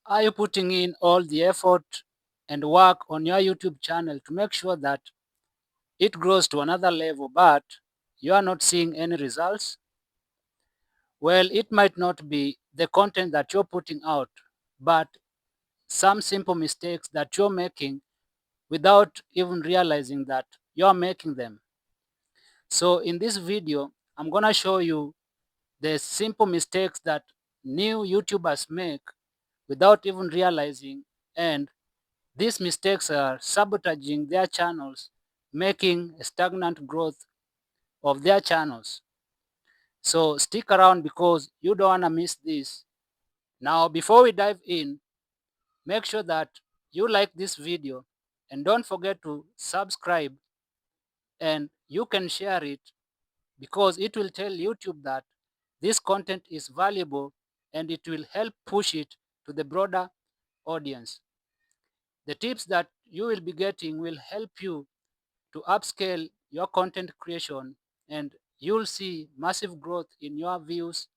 Are you putting in all the effort and work on your YouTube channel to make sure that it grows to another level, but you are not seeing any results? Well, it might not be the content that you're putting out, but some simple mistakes that you're making without even realizing that you're making them. So in this video, I'm gonna show you the simple mistakes that new YouTubers make without even realizing, and these mistakes are sabotaging their channels, making a stagnant growth of their channels. So stick around because you don't wanna miss this. Now, before we dive in, make sure that you like this video and don't forget to subscribe, and you can share it because it will tell YouTube that this content is valuable and it will help push it to the broader audience. The tips that you will be getting will help you to upscale your content creation, and you'll see massive growth in your views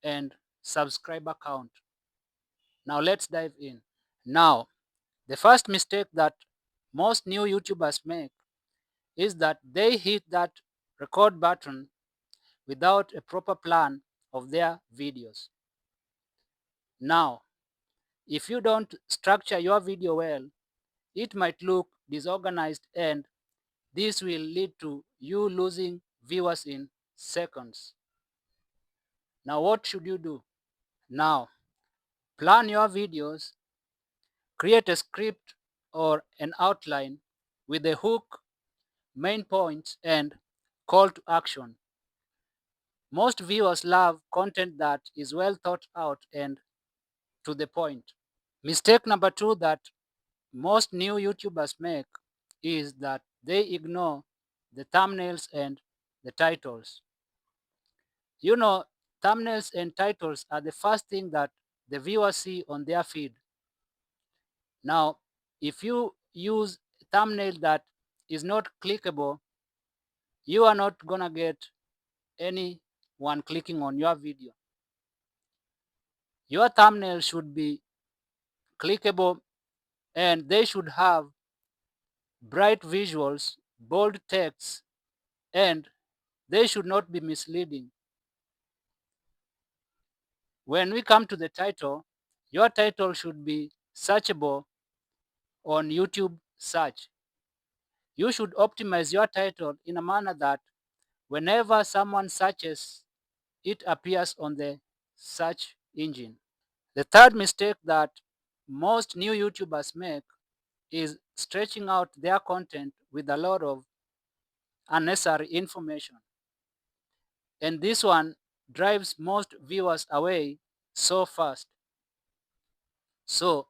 and subscriber count. Now let's dive in. Now, the first mistake that most new YouTubers make is that they hit that record button without a proper plan of their videos. Now, if you don't structure your video well, it might look disorganized, and this will lead to you losing viewers in seconds. Now, what should you do? Now, plan your videos, create a script or an outline with a hook, main points, and call to action. Most viewers love content that is well thought out and to the point. Mistake number two that most new YouTubers make is that they ignore the thumbnails and the titles. You know, thumbnails and titles are the first thing that the viewers see on their feed. Now, if you use a thumbnail that is not clickable, you are not gonna get anyone clicking on your video. Your thumbnail should be clickable, and they should have bright visuals, bold text, and they should not be misleading. When we come to the title, your title should be searchable on YouTube search. You should optimize your title in a manner that whenever someone searches, it appears on the search engine. The third mistake that most new YouTubers make is stretching out their content with a lot of unnecessary information. And this one drives most viewers away so fast. So,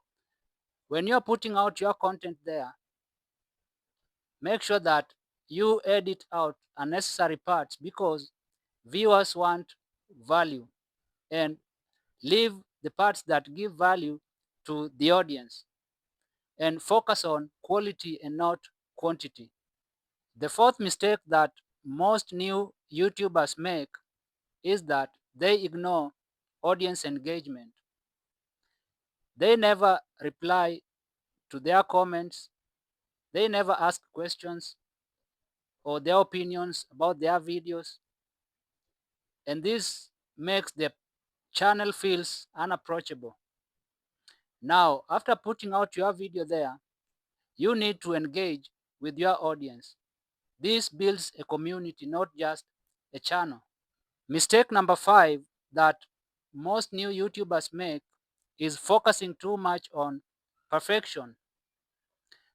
when you're putting out your content there, make sure that you edit out unnecessary parts because viewers want value, and leave the parts that give value to the audience and focus on quality and not quantity. The fourth mistake that most new YouTubers make is that they ignore audience engagement. They never reply to their comments, they never ask questions or their opinions about their videos, and this makes the channel feels unapproachable. Now, after putting out your video there, you need to engage with your audience. This builds a community, not just a channel. Mistake number five that most new YouTubers make is focusing too much on perfection.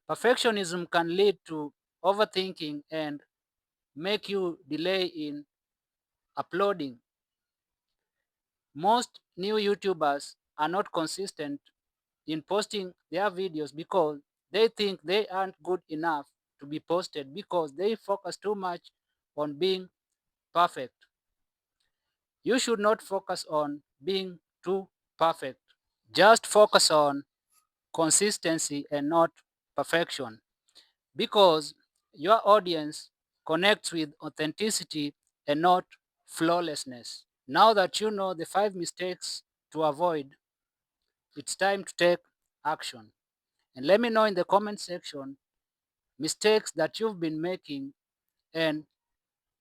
Perfectionism can lead to overthinking and make you delay in uploading. Most new YouTubers are not consistent in posting their videos because they think they aren't good enough to be posted because they focus too much on being perfect. You should not focus on being too perfect. Just focus on consistency and not perfection because your audience connects with authenticity and not flawlessness. Now that you know the five mistakes to avoid, it's time to take action. And let me know in the comment section mistakes that you've been making and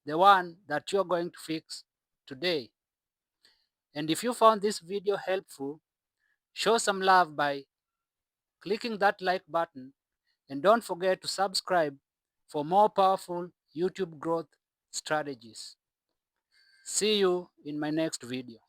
the one that you're going to fix today. And if you found this video helpful, show some love by clicking that like button, and don't forget to subscribe for more powerful YouTube growth strategies. See you in my next video.